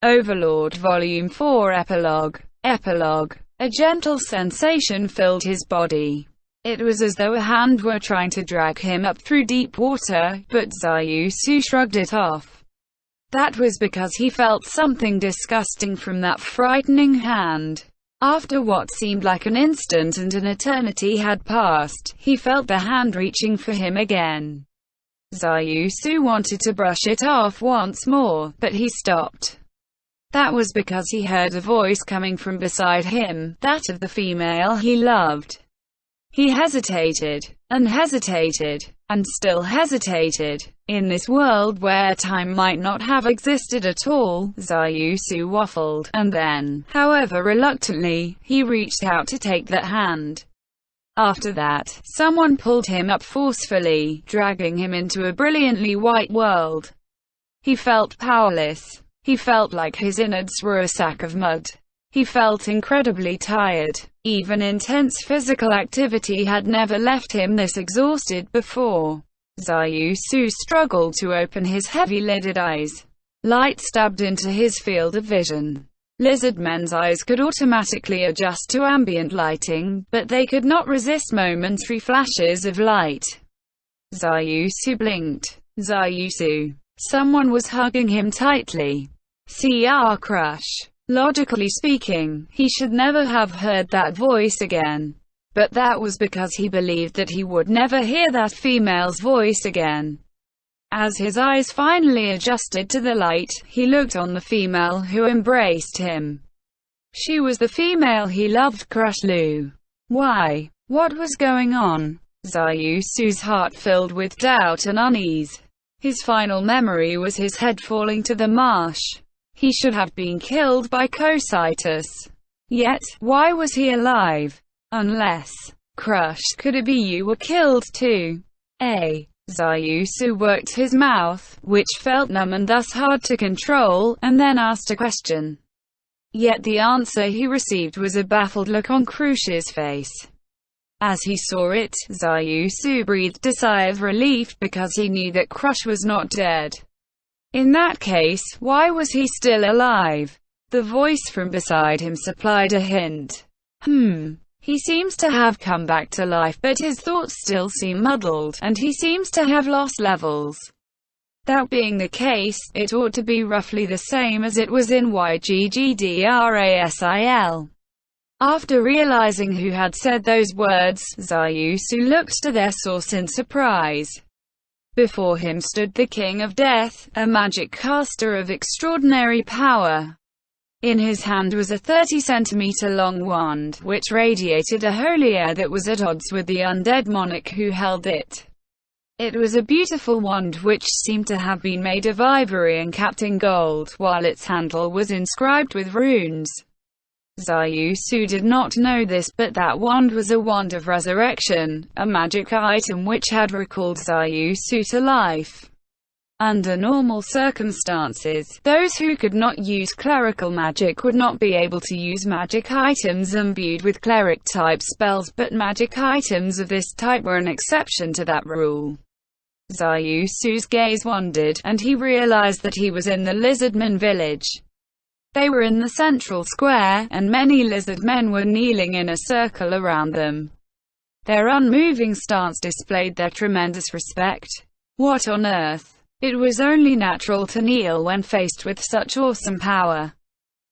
Overlord Volume 4 Epilogue. Epilogue. A gentle sensation filled his body. It was as though a hand were trying to drag him up through deep water, but Zayusu shrugged it off. That was because he felt something disgusting from that frightening hand. After what seemed like an instant and an eternity had passed, he felt the hand reaching for him again. Zayusu wanted to brush it off once more, but he stopped. That was because he heard a voice coming from beside him, that of the female he loved. He hesitated, and hesitated, and still hesitated. In this world where time might not have existed at all, Zayusu waffled, and then, however reluctantly, he reached out to take that hand. After that, someone pulled him up forcefully, dragging him into a brilliantly white world. He felt powerless. He felt like his innards were a sack of mud. He felt incredibly tired. Even intense physical activity had never left him this exhausted before. Zayusu struggled to open his heavy-lidded eyes. Light stabbed into his field of vision. Lizard men's eyes could automatically adjust to ambient lighting, but they could not resist momentary flashes of light. Zayusu blinked. Zayusu. Someone was hugging him tightly. CR Crush. Logically speaking, he should never have heard that voice again. But that was because he believed that he would never hear that female's voice again. As his eyes finally adjusted to the light, he looked on the female who embraced him. She was the female he loved, Crush Lu. Why? What was going on? Zayusu's heart filled with doubt and unease. His final memory was his head falling to the marsh. He should have been killed by Cositus. Yet, why was he alive? Unless, Crush, could it be you were killed too? Zayusu worked his mouth, which felt numb and thus hard to control, and then asked a question. Yet the answer he received was a baffled look on Crush's face. As he saw it, Zayusu breathed a sigh of relief because he knew that Crush was not dead. In that case, why was he still alive? The voice from beside him supplied a hint. He seems to have come back to life, but his thoughts still seem muddled, and he seems to have lost levels. That being the case, it ought to be roughly the same as it was in YGGDRASIL. After realizing who had said those words, Zayusu looked to their source in surprise. Before him stood the King of Death, a magic caster of extraordinary power. In his hand was a 30-centimeter-long wand, which radiated a holy air that was at odds with the undead monarch who held it. It was a beautiful wand which seemed to have been made of ivory and capped in gold, while its handle was inscribed with runes. Zayusu did not know this, but that wand was a wand of resurrection, a magic item which had recalled Zayusu to life. Under normal circumstances, those who could not use clerical magic would not be able to use magic items imbued with cleric-type spells, but magic items of this type were an exception to that rule. Zayusu's gaze wandered, and he realized that he was in the lizardman village. They were in the central square, and many lizard men were kneeling in a circle around them. Their unmoving stance displayed their tremendous respect. What on earth? It was only natural to kneel when faced with such awesome power.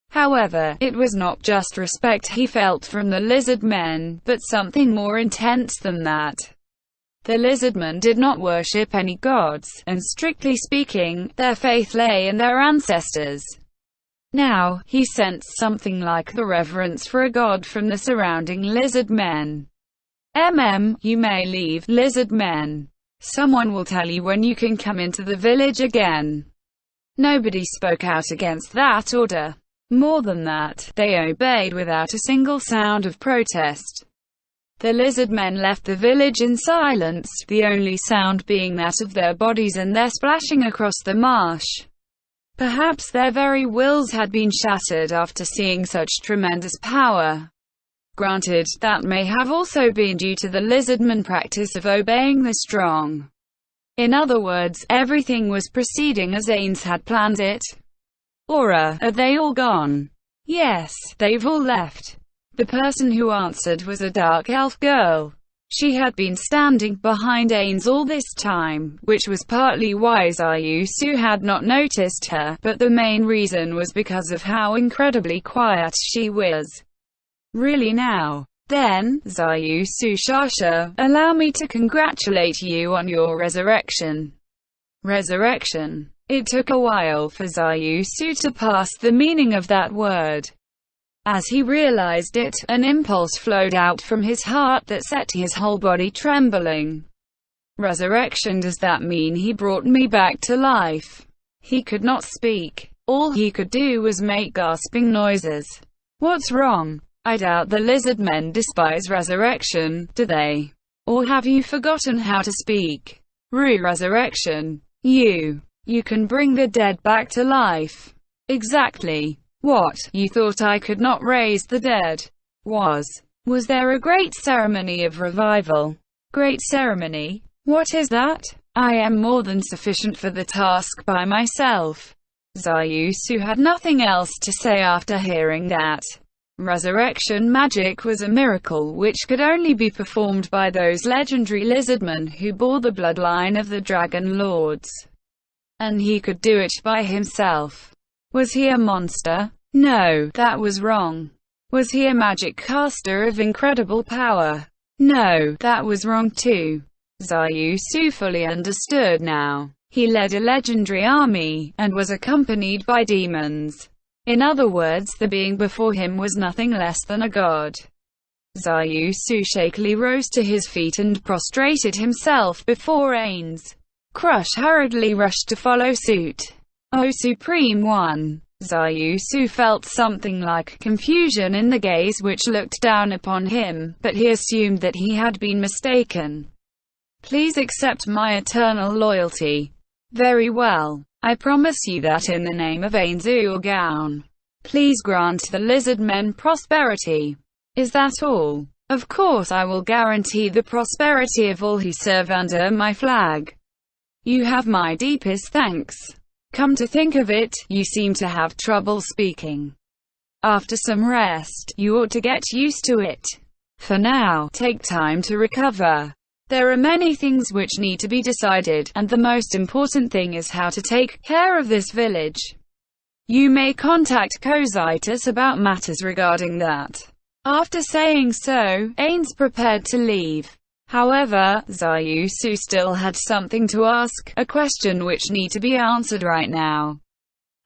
However, it was not just respect he felt from the lizard men, but something more intense than that. The lizardmen did not worship any gods, and strictly speaking, their faith lay in their ancestors. Now, he sensed something like the reverence for a god from the surrounding lizard men. You may leave, lizard men. Someone will tell you when you can come into the village again. Nobody spoke out against that order. More than that, they obeyed without a single sound of protest. The lizard men left the village in silence, the only sound being that of their bodies and their splashing across the marsh. Perhaps their very wills had been shattered after seeing such tremendous power. Granted, that may have also been due to the lizardman practice of obeying the strong. In other words, everything was proceeding as Ains had planned it. Aura, are they all gone? Yes, they've all left. The person who answered was a dark elf girl. She had been standing behind Ains all this time, which was partly why Zayusu had not noticed her, but the main reason was because of how incredibly quiet she was. Really now? Then, Zayusu Shasha, allow me to congratulate you on your resurrection. Resurrection. It took a while for Zayusu to pass the meaning of that word. As he realized it, an impulse flowed out from his heart that set his whole body trembling. Resurrection, does that mean he brought me back to life? He could not speak. All he could do was make gasping noises. What's wrong? I doubt the lizard men despise resurrection, do they? Or have you forgotten how to speak? Resurrection. You can bring the dead back to life. Exactly. What, you thought I could not raise the dead? Was there a great ceremony of revival? Great ceremony? What is that? I am more than sufficient for the task by myself. Zayusu had nothing else to say after hearing that. Resurrection magic was a miracle which could only be performed by those legendary lizardmen who bore the bloodline of the Dragon Lords. And he could do it by himself. Was he a monster? No, that was wrong. Was he a magic caster of incredible power? No, that was wrong too. Zayusu fully understood now. He led a legendary army, and was accompanied by demons. In other words, the being before him was nothing less than a god. Zayusu shakily rose to his feet and prostrated himself before Ains. Crush hurriedly rushed to follow suit. O Supreme One! Zayusu felt something like confusion in the gaze which looked down upon him, but he assumed that he had been mistaken. Please accept my eternal loyalty. Very well. I promise you that in the name of Ainzu Gaon. Please grant the lizard men prosperity. Is that all? Of course I will guarantee the prosperity of all who serve under my flag. You have my deepest thanks. Come to think of it, you seem to have trouble speaking. After some rest, you ought to get used to it. For now, take time to recover. There are many things which need to be decided, and the most important thing is how to take care of this village. You may contact Cositus about matters regarding that. After saying so, Ains prepared to leave. However, Zayusu still had something to ask, a question which need to be answered right now.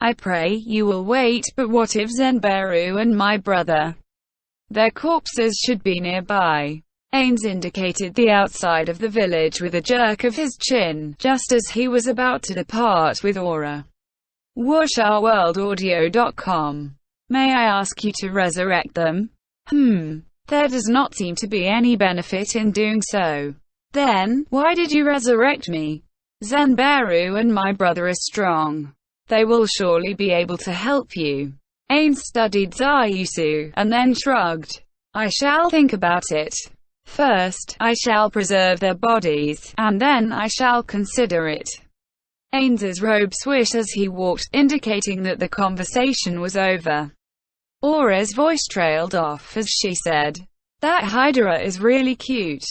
I pray you will wait, but what if Zenberu and my brother? Their corpses should be nearby. Ains indicated the outside of the village with a jerk of his chin, just as he was about to depart with Aura. WooshOurWorldAudio.com. May I ask you to resurrect them? There does not seem to be any benefit in doing so. Then, why did you resurrect me? Zenberu and my brother are strong. They will surely be able to help you. Ains studied Zayusu, and then shrugged. I shall think about it. First, I shall preserve their bodies, and then I shall consider it. Ains's robe swished as he walked, indicating that the conversation was over. Aura's voice trailed off as she said, "That Hydra is really cute."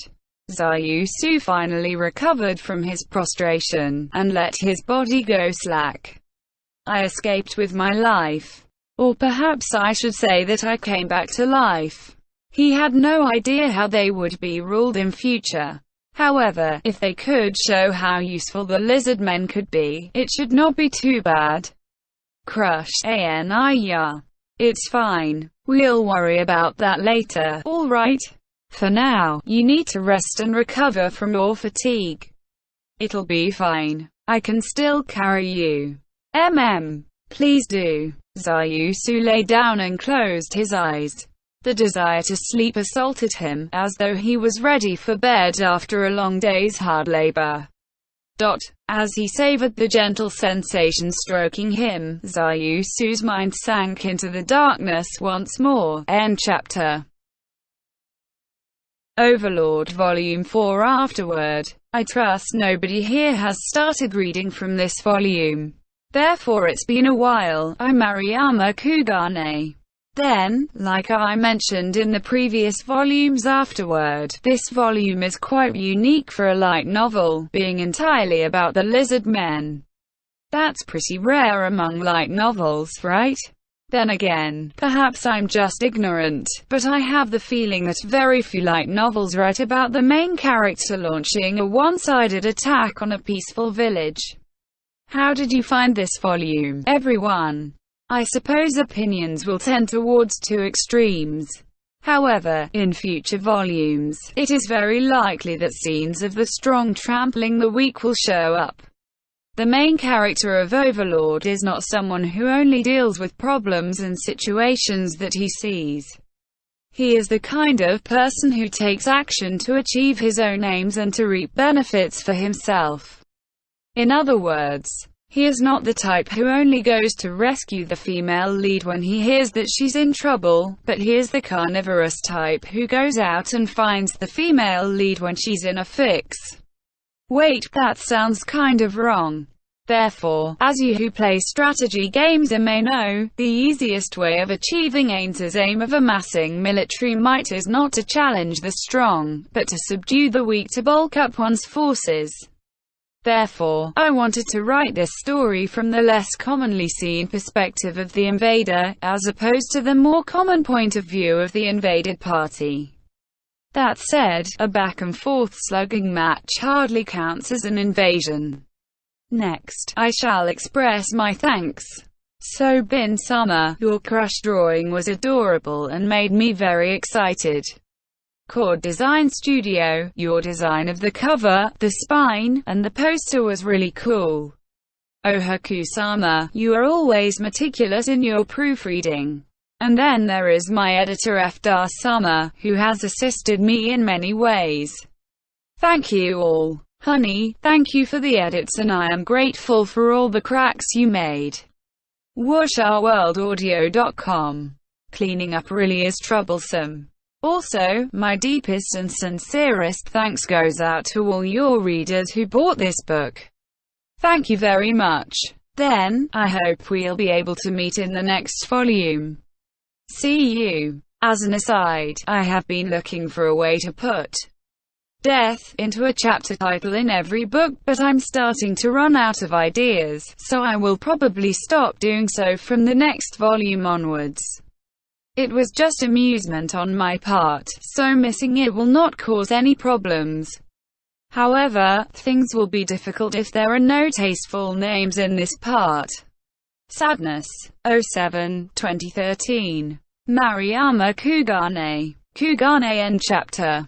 Zayusu finally recovered from his prostration, and let his body go slack. I escaped with my life. Or perhaps I should say that I came back to life. He had no idea how they would be ruled in future. However, if they could show how useful the lizard men could be, it should not be too bad. Crush, Aniya. It's fine. We'll worry about that later, alright? For now, you need to rest and recover from your fatigue. It'll be fine. I can still carry you. Please do. Zayusu lay down and closed his eyes. The desire to sleep assaulted him, as though he was ready for bed after a long day's hard labor. As he savored the gentle sensation stroking him, Zayusu's mind sank into the darkness once more. End chapter. Overlord Volume 4 Afterword. I trust nobody here has started reading from this volume. Therefore it's been a while. I'm Maruyama Kugane. Then, like I mentioned in the previous volume's AfterWord, this volume is quite unique for a light novel, being entirely about the lizard men. That's pretty rare among light novels, right? Then again, perhaps I'm just ignorant, but I have the feeling that very few light novels write about the main character launching a one-sided attack on a peaceful village. How did you find this volume, everyone? I suppose opinions will tend towards two extremes. However, in future volumes, it is very likely that scenes of the strong trampling the weak will show up. The main character of Overlord is not someone who only deals with problems and situations that he sees. He is the kind of person who takes action to achieve his own aims and to reap benefits for himself. In other words, he is not the type who only goes to rescue the female lead when he hears that she's in trouble, but he is the carnivorous type who goes out and finds the female lead when she's in a fix. Wait, that sounds kind of wrong. Therefore, as you who play strategy games may know, the easiest way of achieving Ainz's aim of amassing military might is not to challenge the strong, but to subdue the weak, to bulk up one's forces. Therefore, I wanted to write this story from the less commonly seen perspective of the invader, as opposed to the more common point of view of the invaded party. That said, a back-and-forth slugging match hardly counts as an invasion. Next, I shall express my thanks. So Bin-sama, your crush drawing was adorable and made me very excited. Cord Design Studio, your design of the cover, the spine, and the poster was really cool. Ohaku-sama, you are always meticulous in your proofreading. And then there is my editor F-Dar-sama, who has assisted me in many ways. Thank you all. Honey, thank you for the edits and I am grateful for all the cracks you made. WashOurWorldAudio.com. Cleaning up really is troublesome. Also, my deepest and sincerest thanks goes out to all your readers who bought this book. Thank you very much. Then, I hope we'll be able to meet in the next volume. See you. As an aside, I have been looking for a way to put death into a chapter title in every book, but I'm starting to run out of ideas, so I will probably stop doing so from the next volume onwards. It was just amusement on my part, so missing it will not cause any problems. However, things will be difficult if there are no tasteful names in this part. Sadness. 07, 2013. Maruyama Kugane. Kugane End Chapter.